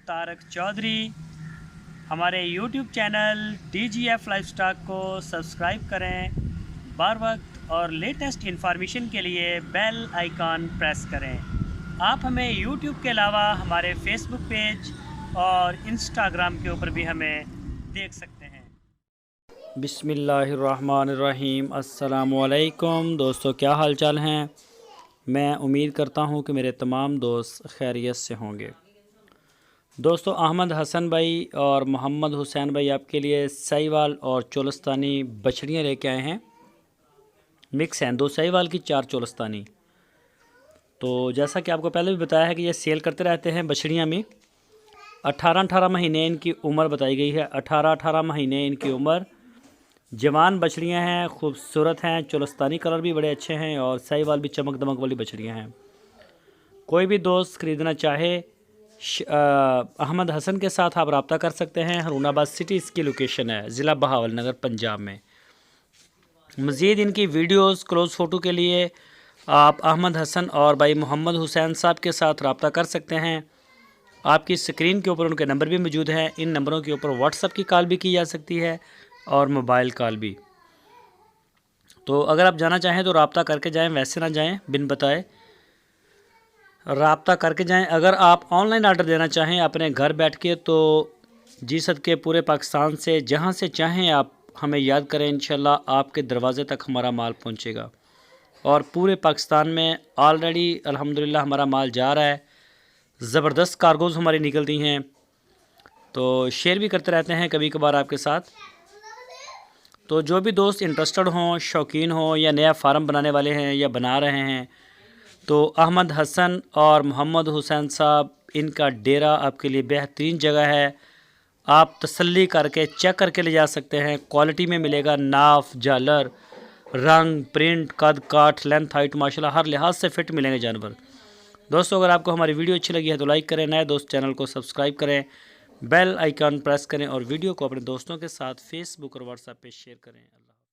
तारक चौधरी। हमारे YouTube channel DGF lifestyle को subscribe करें। बार वक्त और लेटेस्ट इंफॉर्मेशन के लिए बेल आइकॉन प्रेस करें। आप हमें YouTube के अलावा हमारे Facebook पेज और Instagram के ऊपर भी हमें देख सकते हैं। बिस्मिल्लाहिर्रहमानिर्रहीम। अस्सलामुअलैकुम दोस्तों, क्या हाल चाल हैं। मैं उम्मीद करता हूं कि मेरे तमाम दोस्त खैरियत से होंगे। दोस्तों, अहमद हसन भाई और मोहम्मद हुसैन भाई आपके लिए साहिवाल और चोलस्तानी बछड़ियाँ लेके आए हैं। मिक्स हैं, 2 साहिवाल की 4 चोलस्तानी। तो जैसा कि आपको पहले भी बताया है कि ये सेल करते रहते हैं बछड़ियाँ में। 18 महीने इनकी उम्र बताई गई है। 18 महीने इनकी उम्र। जवान बछड़ियाँ हैं, खूबसूरत हैं, चोलस्तानी कलर भी बड़े अच्छे हैं और साहिवाल भी चमक दमक वाली बछड़ियाँ हैं। कोई भी दोस्त ख़रीदना चाहे अहमद हसन के साथ आप रब्ता कर सकते हैं। हारूनाबाद सिटी इसकी लोकेशन है, ज़िला बहावल नगर, पंजाब में। मज़ीद इनकी वीडियोस क्लोज़ फ़ोटो के लिए आप अहमद हसन और भाई मोहम्मद हुसैन साहब के साथ रब्ता कर सकते हैं। आपकी स्क्रीन के ऊपर उनके नंबर भी मौजूद हैं। इन नंबरों के ऊपर व्हाट्सएप की कॉल भी की जा सकती है और मोबाइल कॉल भी। तो अगर आप जाना चाहें तो रब्ता करके जाएं, वैसे ना जाएं बिन बताए, रब्ता करके जाएं। अगर आप ऑनलाइन ऑर्डर देना चाहें अपने घर बैठ के तो जी सदके पूरे पाकिस्तान से जहां से चाहें आप हमें याद करें, इंशाल्लाह आपके दरवाज़े तक हमारा माल पहुंचेगा। और पूरे पाकिस्तान में ऑलरेडी अल्हम्दुलिल्लाह हमारा माल जा रहा है। ज़बरदस्त कार्गोज़ हमारी निकलती हैं, तो शेयर भी करते रहते हैं कभी कभार आपके साथ। तो जो भी दोस्त इंटरेस्टेड हों, शौकीन हों या नया फार्म बनाने वाले हैं या बना रहे हैं, तो अहमद हसन और मोहम्मद हुसैन साहब, इनका डेरा आपके लिए बेहतरीन जगह है। आप तसल्ली करके चेक करके ले जा सकते हैं। क्वालिटी में मिलेगा, नाफ, झालर, रंग, प्रिंट, कद काठ, लेंथ, हाइट, माशाल्लाह हर लिहाज से फिट मिलेंगे जानवर। दोस्तों, अगर आपको हमारी वीडियो अच्छी लगी है तो लाइक करें, नए दोस्त चैनल को सब्सक्राइब करें, बेल आइकन प्रेस करें और वीडियो को अपने दोस्तों के साथ फेसबुक और व्हाट्सएप पे शेयर करें।